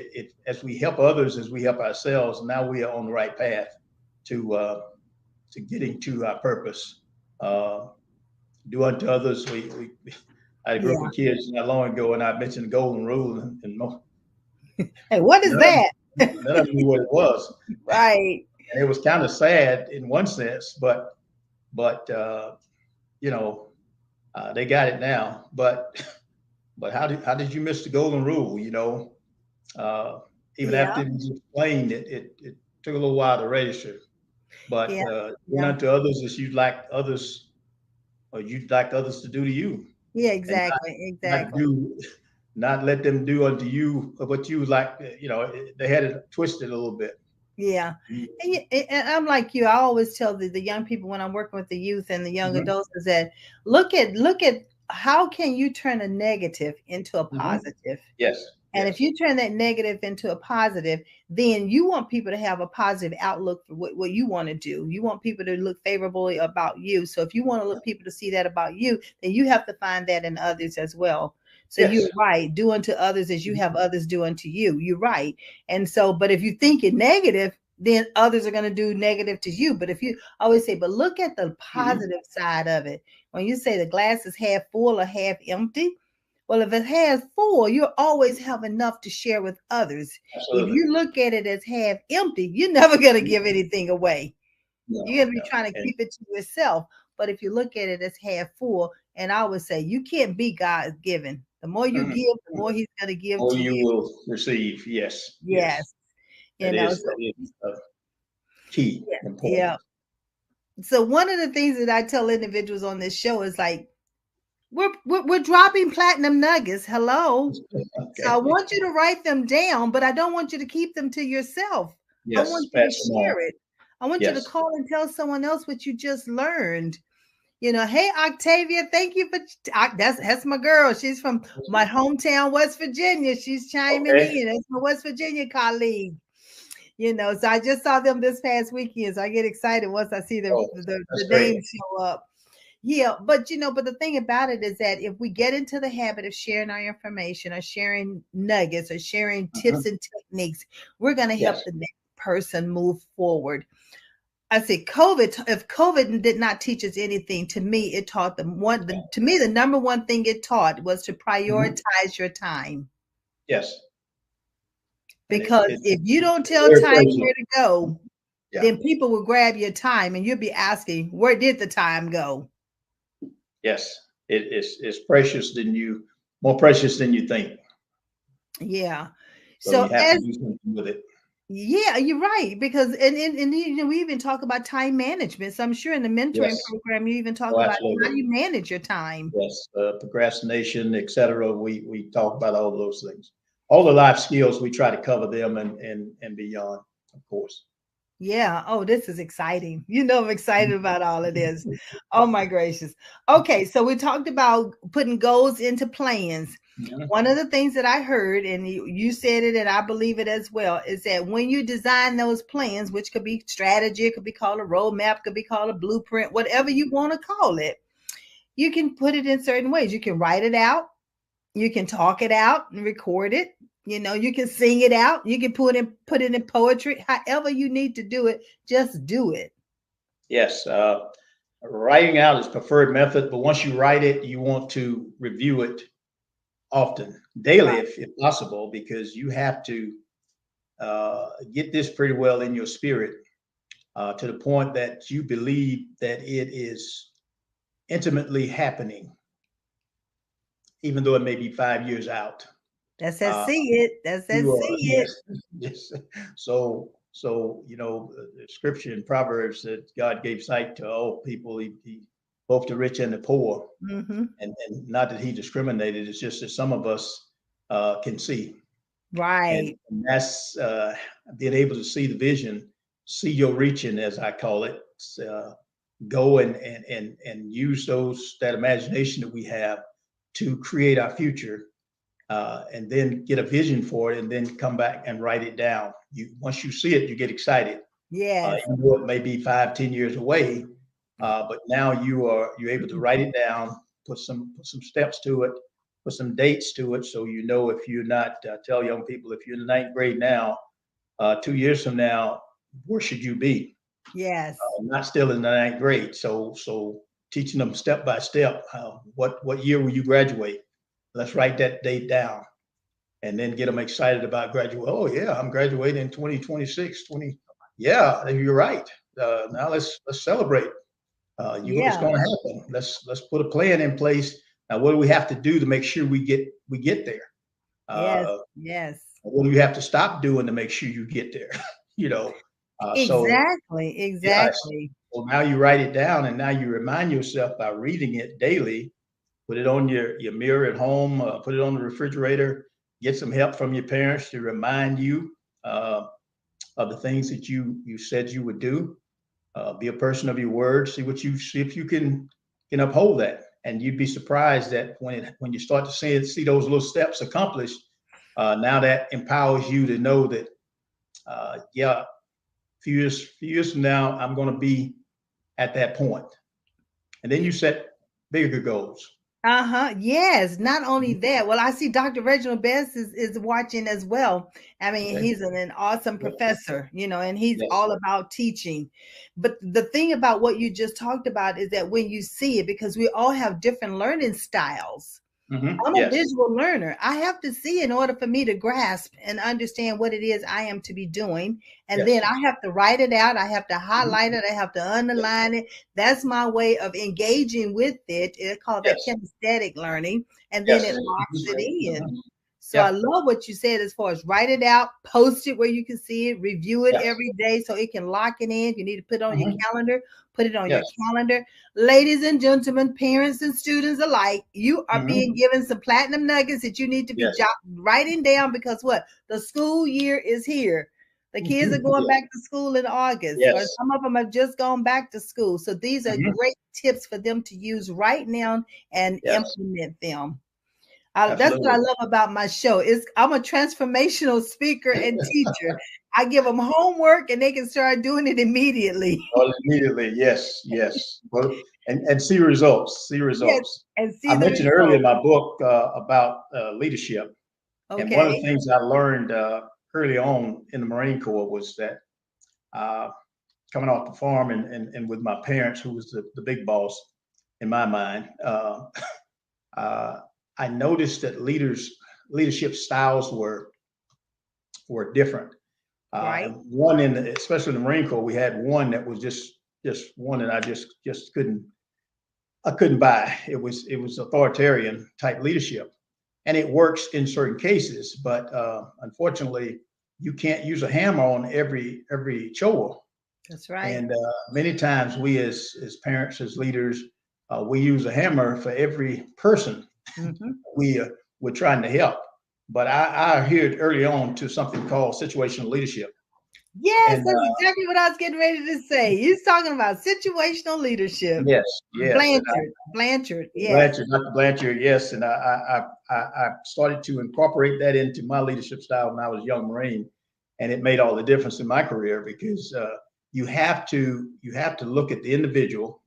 as we help others, as we help ourselves, now we are on the right path to getting to our purpose. Do unto others. We I had a group Yeah. of kids not long ago, and I mentioned the golden rule, and Hey, what is that? none of them knew what it was. Right. And it was kind of sad in one sense, but you know, they got it now. But how did you miss the golden rule? Even Yeah. after it was explained, it took a little while to register. But Yeah. doing Yeah. unto others as you'd like others, or you'd like others to do to you, Yeah. and Exactly. not Exactly. do, not let them do unto you what you like. They had it twisted a little bit. Yeah. And I'm like you. I always tell the young people when I'm working with the youth and the young Mm-hmm. adults is that look at how can you turn a negative into a Mm-hmm. positive. Yes, And if yes, you turn that negative into a positive, then you want people to have a positive outlook for what you want to do. You want people to look favorably about you. So if you want to look people to see that about you, then you have to find that in others as well. So yes. you're right. Do unto others as you have others do unto you. You're right. And so, but if you think it negative, then others are going to do negative to you. But if you I always say, but look at the Mm-hmm. positive side of it. When you say the glass is half full or half empty, well, if it has full, you'll always have enough to share with others. If Absolutely. you look at it as half empty, you're never going to give anything away. No, You're going to be no. trying to And keep it to yourself. But if you look at it as half full, and I would say you can't be God's given. The more you mhm, give, the more He's going to give all to you you. will receive. Yes, yes. Yes. You know, so That is key, yeah. important. Yeah. So one of the things that I tell individuals on this show is like, we're dropping platinum nuggets. Hello. So I Okay. want you to write them down, but I don't want you to keep them to yourself. I Yes, want you to pass them on. share it. I want you to Yes. call and tell someone else what you just learned. Hey Octavia, thank you for that's my girl. She's from my hometown, West Virginia. She's chiming Okay. in. That's my West Virginia colleague. So I just saw them this past weekend. So I get excited once I see the Oh, the, that's the great. names show up. Yeah, but the thing about it is that if we get into the habit of sharing our information or sharing nuggets or sharing tips Mhm. and techniques, we're going to help Yes. the next person move forward. I say if COVID did not teach us anything, to me, it taught them to me, the number one thing it taught was to Mhm. prioritize your time. Yes. And Because it's if you don't tell very time personal. where to go, Yeah. then people will grab your time and you'll be asking, where did the time go? Yes. It's precious more precious than you think. Yeah. So So you have to as do something with it. Yeah, you're right. Because and we even talk about time management. So I'm sure in the mentoring Yes. program you even talk Oh, about how absolutely. do you manage your time. Yes. Procrastination, etc. We talk about all those things. All the life skills, we try to cover them and beyond, of course. Yeah. Oh, this is exciting. I'm excited about all of this. Oh my gracious. Okay, so we talked about putting goals into plans. Mhm. One of the things that I heard, and you said it, and I believe it as well, is that when you design those plans, which could be strategy, it could be called a roadmap, could be called a blueprint, whatever you want to call it, you can put it in certain ways. You can write it out, You can talk it out and record it. You can sing it out. You can put it in poetry. However you need to do it, just do it. Yes. Writing out is preferred method, but once you write it, you want to review it often, daily, Right. if possible, because you have to get this pretty well in your spirit to the point that you believe that it is intimately happening, even though it may be 5 years out. That's that Uh, see it. That's that you are, see it. yes, yes. So the scripture in Proverbs that God gave sight to all people, both the rich and the poor, Mm-hmm. and not that he discriminated. It's just that some of us can see, and, Right. and that's being able to see the vision, see your reaching, as I call it. Go and use that imagination that we have to create our future, and then get a vision for it, and then come back and write it down. Once you see it, you get excited. Yes. Even though it may be 5, 10 years away, but now you're able to write it down, put some steps to it, put some dates to it, so if you're not tell young people, if you're in the ninth grade now, 2 years from now, where should you be? Yes. Not still in the ninth grade. So teaching them step by step. What year will you graduate? Let's write that date down, and then get them excited about graduate. Oh yeah, I'm graduating in 2026. Yeah, you're right. Now let's celebrate. It's Yeah. going to happen. Let's put a plan in place. Now, what do we have to do to make sure we get there? Yes. Uh, Yes. what do you have to stop doing to make sure you get there? you know. So Exactly. yes. Exactly. Well, now you write it down, and now you remind yourself by reading it daily. Put it on your mirror at home. Put it on the refrigerator. Get some help from your parents to remind you uh, of the things that you said you would do. Be a person of your word. See if you can uphold that. And you'd be surprised that when you start to see those little steps accomplished, now that empowers you to know that yeah, few years from now, I'm going to be at that point. And then you set bigger goals. Uh-huh. Yes. Not only Mhm. that. Well, I see Dr. Reginald Best is watching as well. I mean, Okay. he's an awesome Yes. professor, and he's Yes. all about teaching. But the thing about what you just talked about is that when you see it, because we all have different learning styles. I'm a Yes. visual learner. I have to see in order for me to grasp and understand what it is I am to be doing. And then Yes. I have to write it out. I have to Mhm. highlight it. I have to Yes. underline it. That's my way of engaging with it. It's called that Yes. kinesthetic learning. And then Yes. it locks it in. Mhm. So I Yep. love what you said as far as write it out, post it where you can see it, review it Yes. every day so it can lock it in. If you need to put it on your Mhm. calendar, put it on your Yes. calendar. Ladies and gentlemen, parents and students alike, you are being Mhm. given some platinum nuggets that you need to be Yes. writing down because what? The school year is here. The kids are going Yes. back to school in August, or Yes. some of them have just gone back to school. So these are Mhm. great tips for them to use right now and Yes. implement them. That's what I Absolutely. love about my show. I'm a transformational speaker and teacher. I give them homework and they can start doing it immediately. Oh, immediately. Yes. Yes. Well, and see results. See Yes, results. and see I the mentioned earlier in results. my book about leadership, and one of the Okay. things I learned early on in the Marine Corps was that uh, coming off the farm and with my parents, who was the big boss in my mind, uh, I noticed that leadership styles were different. Right. And especially in the Marine Corps, we had one that was just one that I just couldn't buy. It was authoritarian type leadership, and it works in certain cases, but unfortunately, you can't use a hammer on every chore. That's right. And many times, we as parents, as leaders, we use a hammer for every person Hmm. we we're trying to help. But I adhered early on to something called situational leadership, Yes, and that's exactly what I was getting ready to say. You're talking about situational leadership. yes, yes, and Blanchard. Yes. Blanchard, Dr. Blanchard, yes, and I started to incorporate that into my leadership style when I was a young Marine, and it made all the difference in my career because you have to look at the individual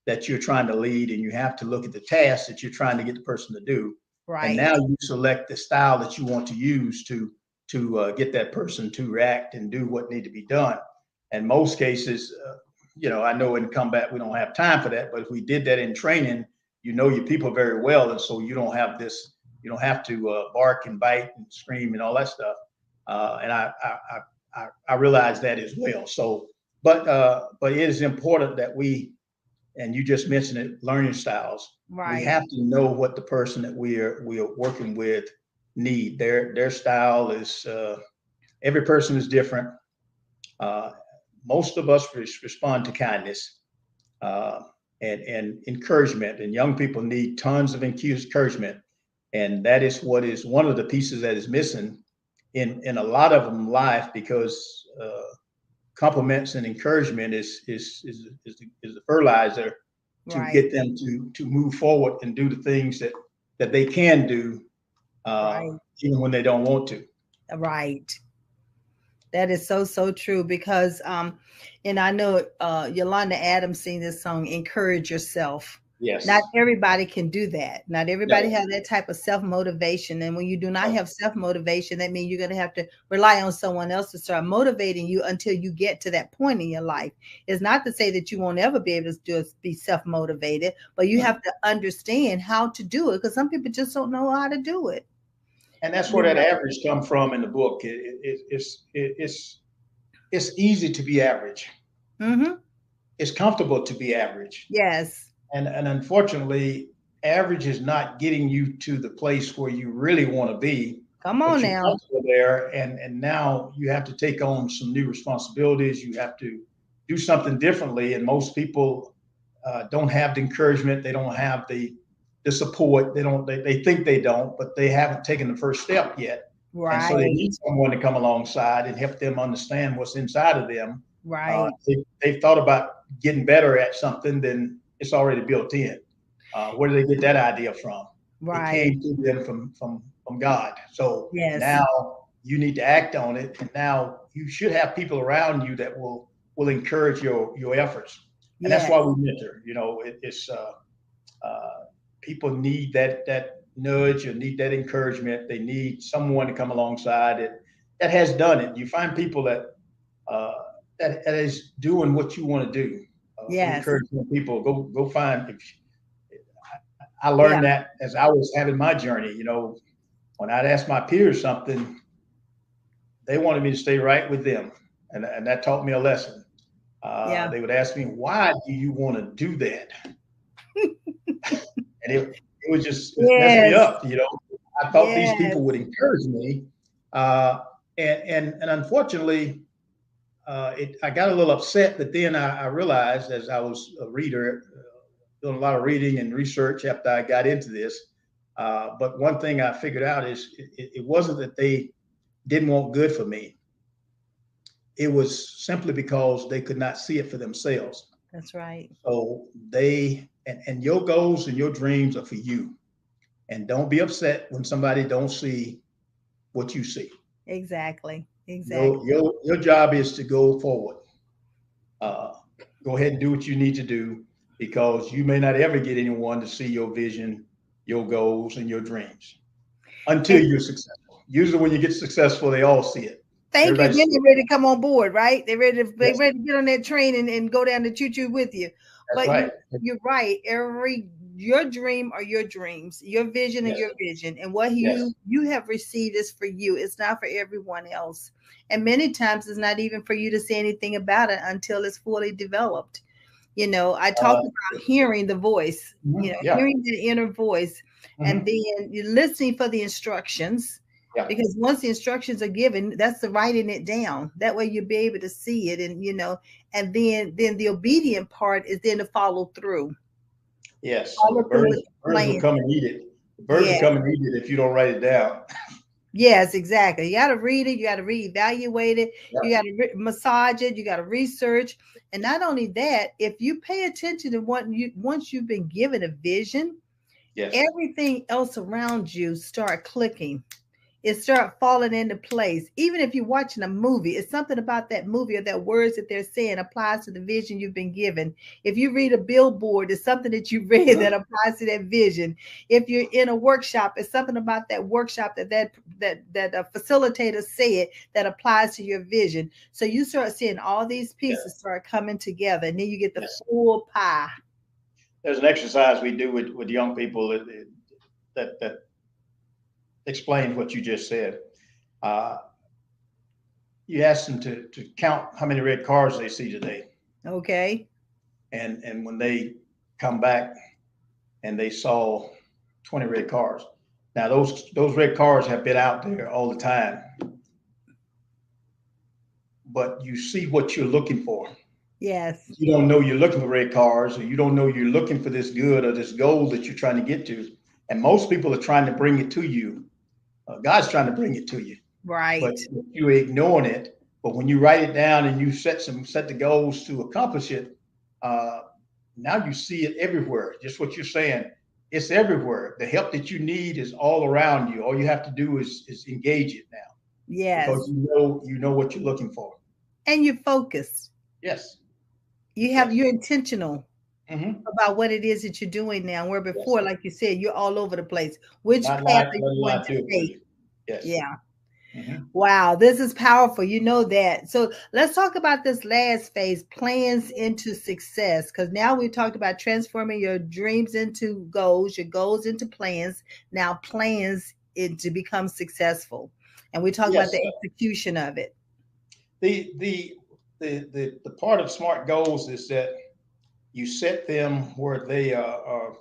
that you're trying to lead, and you have to look at the task that you're trying to get the person to do, And Right. now you select the style that you want to use to get that person to react and do what need to be done. In most cases, I know in combat we don't have time for that, but if we did that in training, you know your people very well, and so you don't have this. You don't have to bark and bite and scream and all that stuff. And I realize that as well. So, but it is important that we, and you just mentioned it, learning styles. We Right. have to know what the person that we are working with need. Their style is every person is different. Most of us respond to kindness and encouragement, and young people need tons of encouragement, and that is what is one of the pieces that is missing in a lot of them life, because compliments and encouragement is the fertilizer to Right. get them to move forward and do the things that they can do, Right. even when they don't want to. Right. That is so, so true because and I know Yolanda Adams sing this song, Encourage Yourself. Yes. Not everybody can do that. Not everybody No. has that type of self-motivation. And when you do not No. have self-motivation, that means you're going to have to rely on someone else to start motivating you until you get to that point in your life. It's not to say that you won't ever be able to just be self-motivated, but you have to understand how to do it, because some people just don't know how to do it. And that's where You that know? average come from in the book. It's easy to be average. Mm-hmm. It's comfortable to be average. Yes. And unfortunately, average is not getting you to the place where you really want to be. Come But on you're now. comfortable there, and now you have to take on some new responsibilities. You have to do something differently, and most people don't have the encouragement. They don't have the support. They think they don't, but they haven't taken the first step yet. And so they Right. need someone to come alongside and help them understand what's inside of them. Right. They've thought about getting better at something, then it's already built in. Where do they get that idea from? It Right. came to them from God. So Yes. now you need to act on it, and now you should have people around you that will encourage your efforts. And that's Yes. why we mentor. It's people need that nudge or need that encouragement. They need someone to come alongside it that has done it. You find people that uh, that is doing what you want to do. Yes. Encouraging people, go find. I Yeah. learned that as I was having my journey. When I'd ask my peers something, they wanted me to stay right with them, and that taught me a lesson. Yeah. They would ask me, "Why do you want to do that?" And it was just messed me Yes. up. I thought these Yes. people would encourage me, and unfortunately, I got a little upset. But then I realized, as I was a reader, doing a lot of reading and research after I got into this. But one thing I figured out is it wasn't that they didn't want good for me. It was simply because they could not see it for themselves. That's right. So and your goals and your dreams are for you. And don't be upset when somebody don't see what you see. Exactly. Your Exactly. your your job is to go forward. Uh, Go ahead and do what you need to do, because you may not ever get anyone to see your vision, your goals, and your dreams until And you're successful. Usually, when you get successful, they all see it. thank you. Everybody Then sees they're it. ready to come on board, right? They're Yes, ready to get on that train and go down the choo-choo with you. that's But right. you're right. Your dream are your dreams, your vision and Yes, your vision. And what yes. you have received is for you. It's not for everyone else. And many times it's not even for you to say anything about it until it's fully developed. I Uh, talked about hearing the voice, yeah, hearing the inner voice, and hmm then you're listening for the instructions. yeah, Because once the instructions are given, that's the writing it down. That way you'll be able to see it, and then the obedient part is then to follow through. yes. So Follow the through with the birds will plan. come and eat it. The birds will Yeah. come and eat it if you don't write it down. Yes, exactly. You got to read it. You got to reevaluate it. Yeah. You got to massage it. You got to research. And not only that, if you pay attention to once you've been given a vision, Yes. everything else around you start clicking. it start falling into place. Even if you're watching a movie, it's something about that movie or that words that they're saying applies to the vision you've been given. If you read a billboard, it's something that you read that applies to that vision. If you're in a workshop, it's something about that workshop that a facilitator said that applies to your vision. So you start seeing all these pieces start coming together, and then you get the full pie. There's an exercise we do with young people that explains what you just said. You ask them to count how many red cars they see today. Okay. And when they come back and they saw 20 red cars. Now those red cars have been out there all the time. But you see what you're looking for. Yes. You don't know you're looking for red cars, or you don't know you're looking for this good or this goal that you're trying to get to. And most people are trying to bring it to you. God's trying to bring it to you. Right. But you're ignoring it. But when you write it down and you set the goals to accomplish it, now you see it everywhere. Just what you're saying. It's everywhere. The help that you need is all around you. All you have to do is engage it now. Yes. Because you know what you're looking for. And you're focused. Yes. You're intentional about what it is that you're doing now. Where before, like you said, you're all over the place. Which path are you going to take? Yes. Yeah. Wow, this is powerful. You know that. So let's talk about this last phase, plans into success. Because now we talked about transforming your dreams into goals, your goals into plans. Now plans to become successful. And we talk about the execution of it. The part of SMART goals is that you set them where they are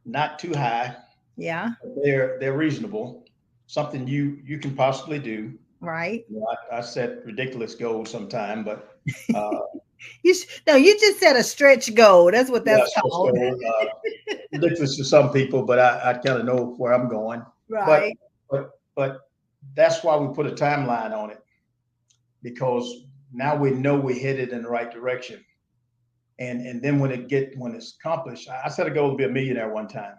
not too high. Yeah. They're reasonable. Something you can possibly do. Right. You know, I set ridiculous goals sometime, but you just set a stretch goal. That's what that's called. Ridiculous to some people, but I kind of know where I'm going. Right. But that's why we put a timeline on it, because now we know we're headed in the right direction. And then when it's accomplished, I set a goal to be a millionaire one time.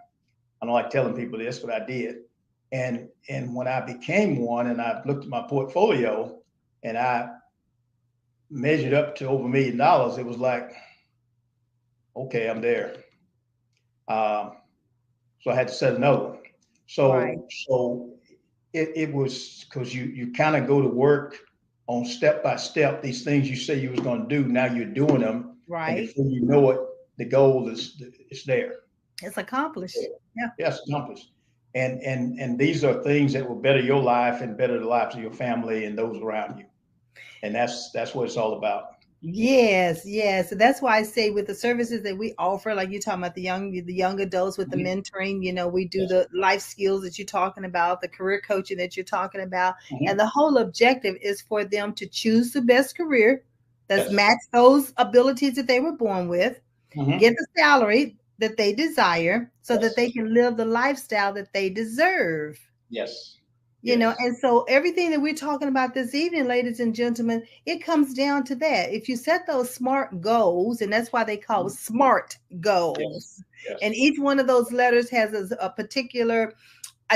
I don't like telling people this, but I did. And when I became one, and I looked at my portfolio and I measured up to over $1 million, it was like, okay, I'm there. So I had to set another one. So it was, because you kind of go to work on step by step, these things you say you was going to do, now you're doing them. Right. And before you know it, the goal is there. It's accomplished. Yeah. Yes, accomplished. And these are things that will better your life and better the lives of your family and those around you. And that's what it's all about. Yes. So that's why I say with the services that we offer, like you're talking about the young adults with the mentoring, we do the life skills that you're talking about, the career coaching that you're talking about. And the whole objective is for them to choose the best career that's match those abilities that they were born with, get the salary that they desire, so that they can live the lifestyle that they deserve. Yes. And so everything that we're talking about this evening, ladies and gentlemen, it comes down to that. If you set those SMART goals, and that's why they call SMART goals, and each one of those letters has a particular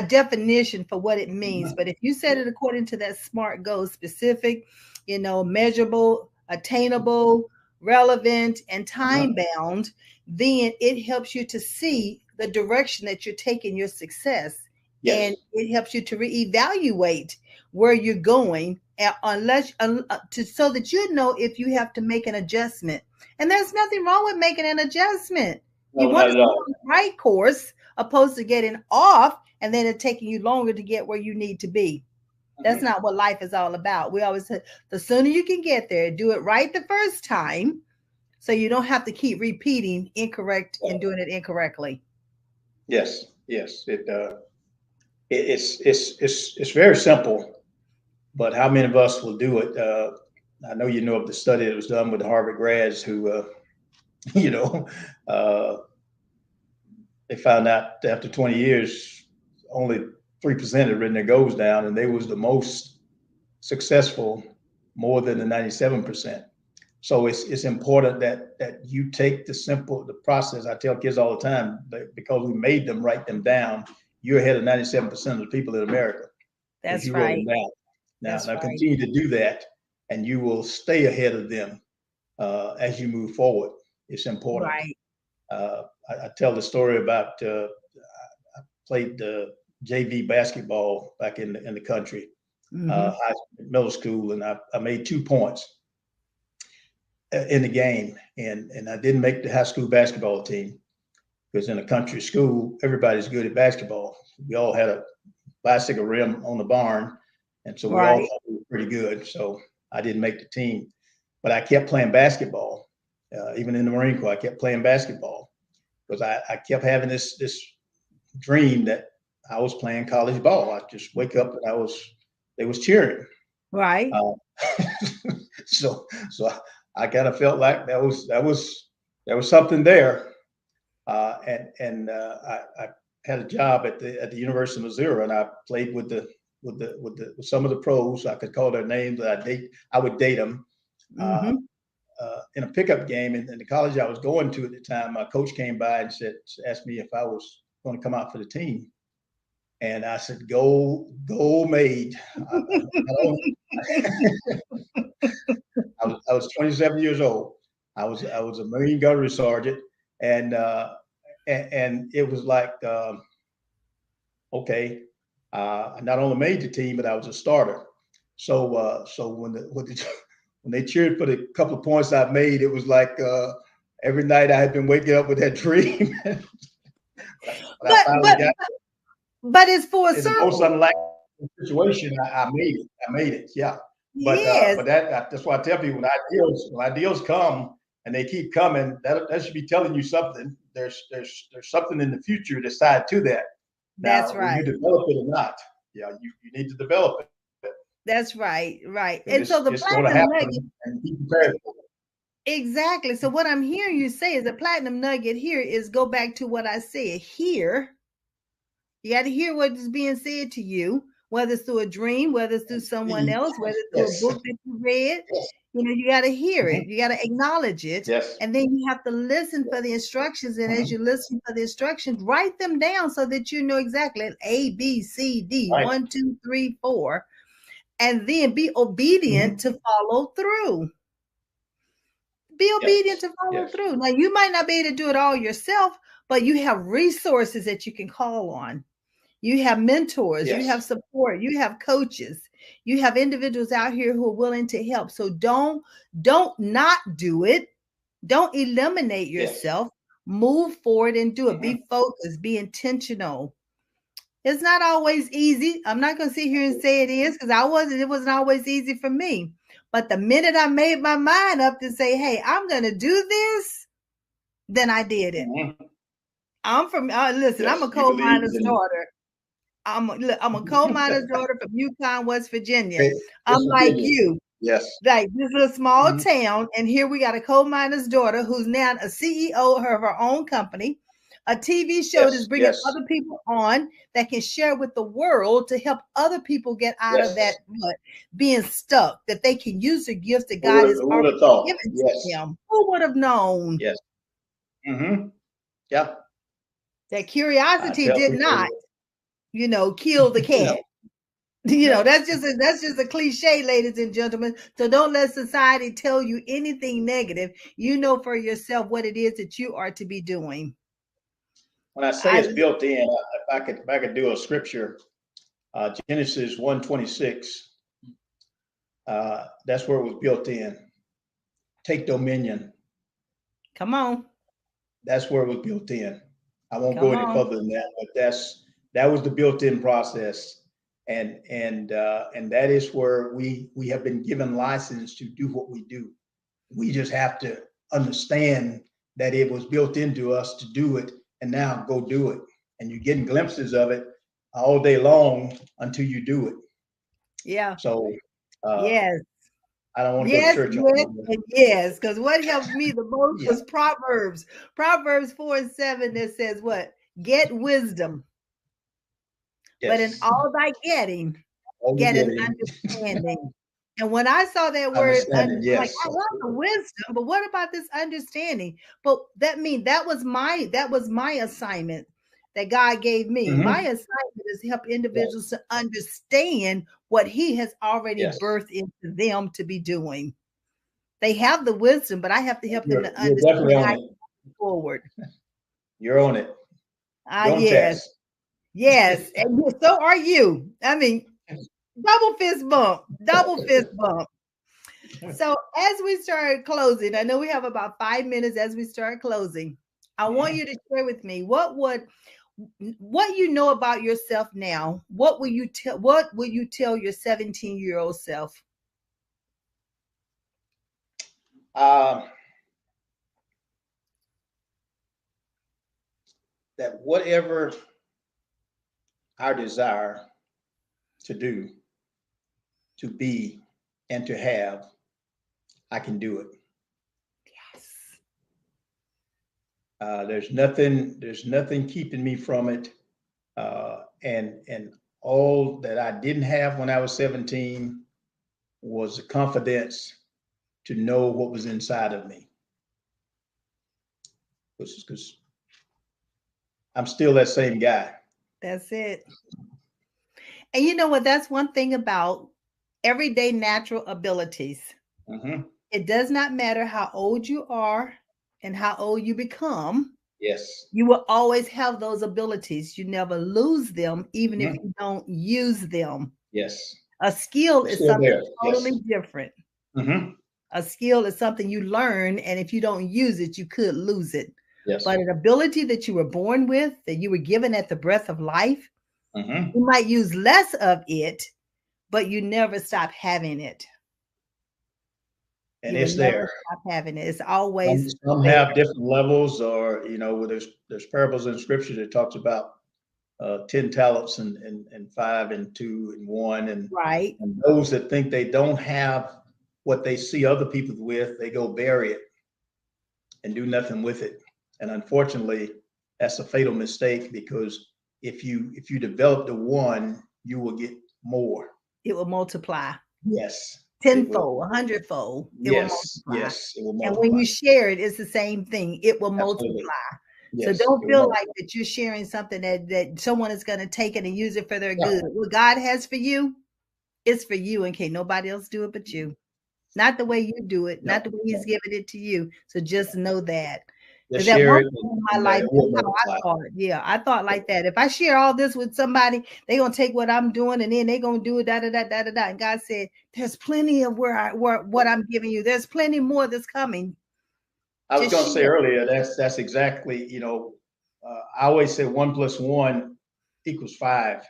definition for what it means. But if you set it according to that SMART goal, specific, measurable, attainable, relevant, and time bound, then it helps you to see the direction that you're taking your success. And it helps you to reevaluate where you're going, so that you know if you have to make an adjustment. And there's nothing wrong with making an adjustment. You want to go on the right course, opposed to getting off and then it taking you longer to get where you need to be. That's not what life is all about. We always say the sooner you can get there, do it right the first time, so you don't have to keep repeating incorrect and doing it incorrectly. Yes. It's very simple, but how many of us will do it? I know of the study that was done with the Harvard grads who, they found out after 20 years, only 3% had written their goals down, and they was the most successful, more than the 97%. So it's important that you take the process. I tell kids all the time, because we made them write them down, you're ahead of 97% of the people in America. because That's you wrote right. them down. That's Now right. continue to do that, and you will stay ahead of them as you move forward. It's important. Right. I tell the story about I played JV basketball back in the country, Mm-hmm. middle school, and I made 2 points in the game, and I didn't make the high school basketball team because in a country school, everybody's good at basketball. We all had a bicycle rim on the barn, and so we all Right. thought we were pretty good. So I didn't make the team, but I kept playing basketball. Even in the Marine Corps, I kept playing basketball because I kept having this dream that I was playing college ball. I just wake up and they was cheering. Right. Uh, so I kind of felt like there was something there, I had a job at the University of Missouri, and I played with some of the pros. I could call their names. I would date them. Uh, Mm-hmm. in a pickup game in the college I was going to at the time, my coach came by and asked me if I was going to come out for the team, and I said, "Go, maid." I was 27 years old. I was a Marine gunnery sergeant, and it was like, okay, I not only made the team, but I was a starter. So when they cheered for the couple of points I made, it was like every night I had been waking up with that dream. But I But finally but got but it's full in the most circle. unlikely situation. I made it. I made it. Yeah. Yes, But that's why I tell people when ideals come and they keep coming, that should be telling you something. There's something in the future that's tied to that. that's Now, will you right. develop it or not? Yeah, you need to develop it That's right. Right. because And so the it's going to platinum nugget, happen, and be prepared for it. exactly. So what I'm hearing you say is the platinum nugget here is go back to what I said here. You got to hear what is being said to you, whether it's through a dream, whether it's through someone else, whether it's through a Yes, book that you read. yes, You got to hear mhm, it. You got to acknowledge it. yes, And then you have to listen yes, for the instructions. And as mhm, you listen for the instructions, write them down so that you know exactly A, B, C, D, right, 1, 2, 3, 4. And then be obedient mhm, to follow through. Be obedient yes, to follow yes, through. Now, you might not be able to do it all yourself, but you have resources that you can call on. You have mentors, you have yes, support, you have coaches, you have individuals out here who are willing to help. So don't not do it. Don't eliminate yes, yourself. Move forward and do it. mhm, Be focused, be intentional. It's not always easy. I'm not going to sit here and say it is because it wasn't always easy for me. But the minute I made my mind up to say, hey, I'm going to do this, then I did it. mhm, Listen, I'm yes. a You coal believe miner's in daughter. I'm a coal miner's daughter from Yukon, West Virginia. I'm West like Virginia. you, Yes. like this little small Mhm. town, and here we got a coal miner's daughter who's now a CEO of her own company, a TV show that's Yes. bringing Yes. other people on that can share with the world to help other people get out of that Yes. being stuck, that they can use the gifts that God has Who would already have thought? given to Yes. them. Who would have known Yes. Mm-hmm. Yeah. that I curiosity tell did not, people, kill the no, cat? no. That's just a cliche, ladies and gentlemen. So don't let society tell you anything negative. You know for yourself what it is that you are to be doing. When I say I it's built in, if I could do a scripture, Genesis 1:26. That's where it was built in. Take dominion. Come on, That's where it was built in. I won't go come any on. further than that, but that was the built-in process, and that is where we have been given license to do what we do. We just have to understand that it was built into us to do it, and now go do it. And you're getting glimpses of it all day long until you do it. Yeah. So uh, Yes. I don't want to go to Yes, church on yes, you. and yes. Because what helped me the most Yeah. was Proverbs. Proverbs 4:7 that says what? Get wisdom, but in Yes. all thy getting, All get you're an getting understanding. And when I saw that word, understanding. I'm like, Yes. I love the wisdom, but what about this understanding? But that was my assignment. that God gave me. Mhm. My assignment is to help individuals to understand what he has already Yes. birthed into them to be doing. They have the wisdom, but I have to help them to You're definitely understand how on to it. move forward. You're on it. You're on Yes, task. yes. And so are you. I mean, double fist bump, double fist bump. So as we start closing, I know we have about 5 minutes as we start closing. I want you to share with me what you know about yourself now. What will you tell your 17-year-old self? That whatever our desire to do, to be, and to have, I can do it. There's nothing keeping me from it. And all that I didn't have when I was 17 was the confidence to know what was inside of me. Because I'm still that same guy. That's it. And you know what? That's one thing about everyday natural abilities. Mm-hmm. It does not matter how old you are and how old you become. Yes. You will always have those abilities. You never lose them, even if Mm-hmm. you don't use them. Yes. A skill They're is still something there. totally Yes. different. Mm-hmm. A skill is something you learn, and if you don't use it, you could lose it. Yes. But an ability that you were born with, that you were given at the breath of life, Mm-hmm. you might use less of it, but you never stop having it. And You will it's never there. stop having it. It's always Some there. have different levels, or where there's parables in scripture that talks about 10 talents and 5 and 2 and 1, Right. and those that think they don't have what they see other people with, they go bury it and do nothing with it. And unfortunately, that's a fatal mistake, because if you develop the one, you will get more. It will multiply. Yes, it will. Tenfold, 100-fold. It will Yes, multiply. yes, it will And when multiply. you share it, it's the same thing. It will multiply. Absolutely. So Yes, don't it feel will like multiply. that you're sharing something that someone is going to take it and use it for their Yeah, good. What God has for you, it's for you, and can't nobody else do it but you. Not the way you do it, no, not the way he's no. giving it to you. So just know that. Just Because at share one it, point in my life, it will that's how I multiply. thought. Yeah, I thought like that. If I share all this with somebody, they're gonna take what I'm doing and then they're gonna do it, da da da da da da. And God said, "There's plenty of where what I'm giving you. There's plenty more that's coming. I was Just going to say share." earlier, that's exactly, I always say 1 + 1 = 5,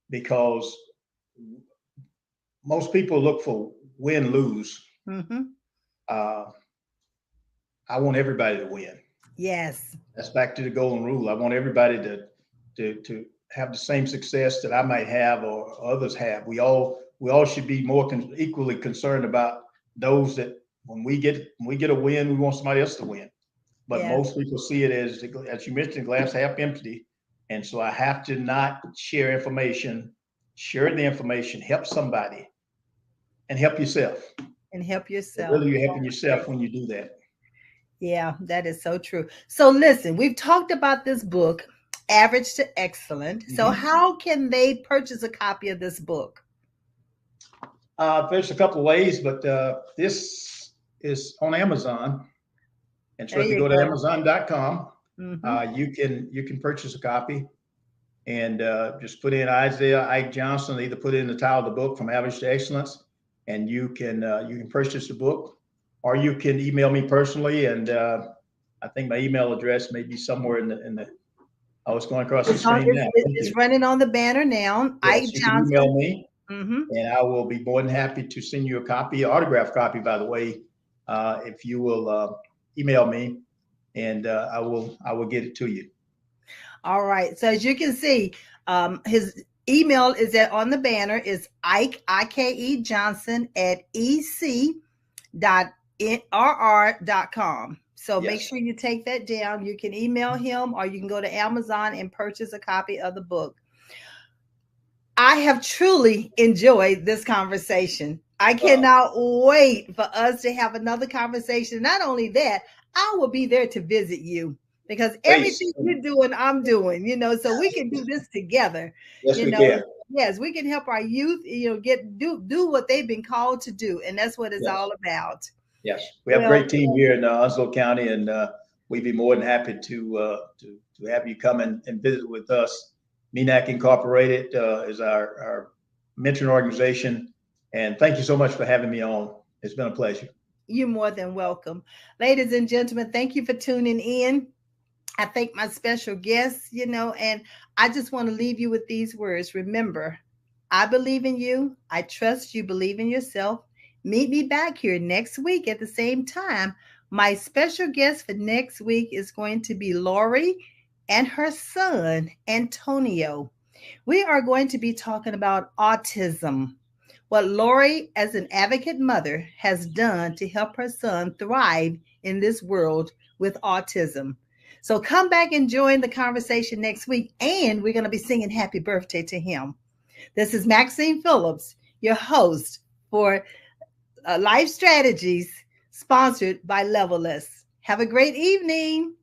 because most people look for win lose. Mm-hmm. Uh, I want everybody to win. Yes. That's back to the golden rule. I want everybody to have the same success that I might have or others have. We all should be more equally concerned about those that when we get a win, we want somebody else to win. But Yes. most people see it as you mentioned, glass half empty. And so I have to not share information, share the information, help somebody, and help yourself. And help So yourself. really, you're helping yourself when you do that. Yeah, that is so true. So listen, we've talked about this book, Average to Excellent. So Mm-hmm. how can they purchase a copy of this book? There's a couple of ways, but this is on Amazon. And so There if you you go to go. Amazon.com, Mm-hmm. you can purchase a copy, and just put in Isaiah Ike Johnson. Either put in the title of the book, From Average to Excellence, and you can purchase the book, or you can email me personally. And I think my email address may be somewhere in the. I was going across the screen now. Thank It's you. running on the banner now. Ike Yes, you can Johnson. email me, Mm-hmm. and I will be more than happy to send you a copy, autographed copy, by the way, if you will email me, and I will get it to you. All right. So as you can see, his email is on the banner is Ike IKE Johnson at ec.rr.com. So make Yes. sure you take that down. You can email him or you can go to Amazon and purchase a copy of the book. I have truly enjoyed this conversation. I cannot wait for us to have another conversation. Not only that, I will be there to visit you. because Please. everything you're doing, I'm doing, so we can do this together. Yes, we can. Yes, we can help our youth, do what they've been called to do. And that's what it's Yes. all about. Yes. We have a great team here in Onslow County, and we'd be more than happy to have you come and visit with us. MENAC Incorporated is our mentoring organization. And thank you so much for having me on. It's been a pleasure. You're more than welcome. Ladies and gentlemen, thank you for tuning in. I thank my special guests, and I just want to leave you with these words. Remember, I believe in you. I trust you believe in yourself. Meet me back here next week at the same time. My special guest for next week is going to be Lori and her son, Antonio. We are going to be talking about autism. What Lori, as an advocate mother, has done to help her son thrive in this world with autism. So come back and join the conversation next week, and we're going to be singing happy birthday to him. This is Maxine Phillips, your host for Life Strategies, sponsored by Leveless. Have a great evening.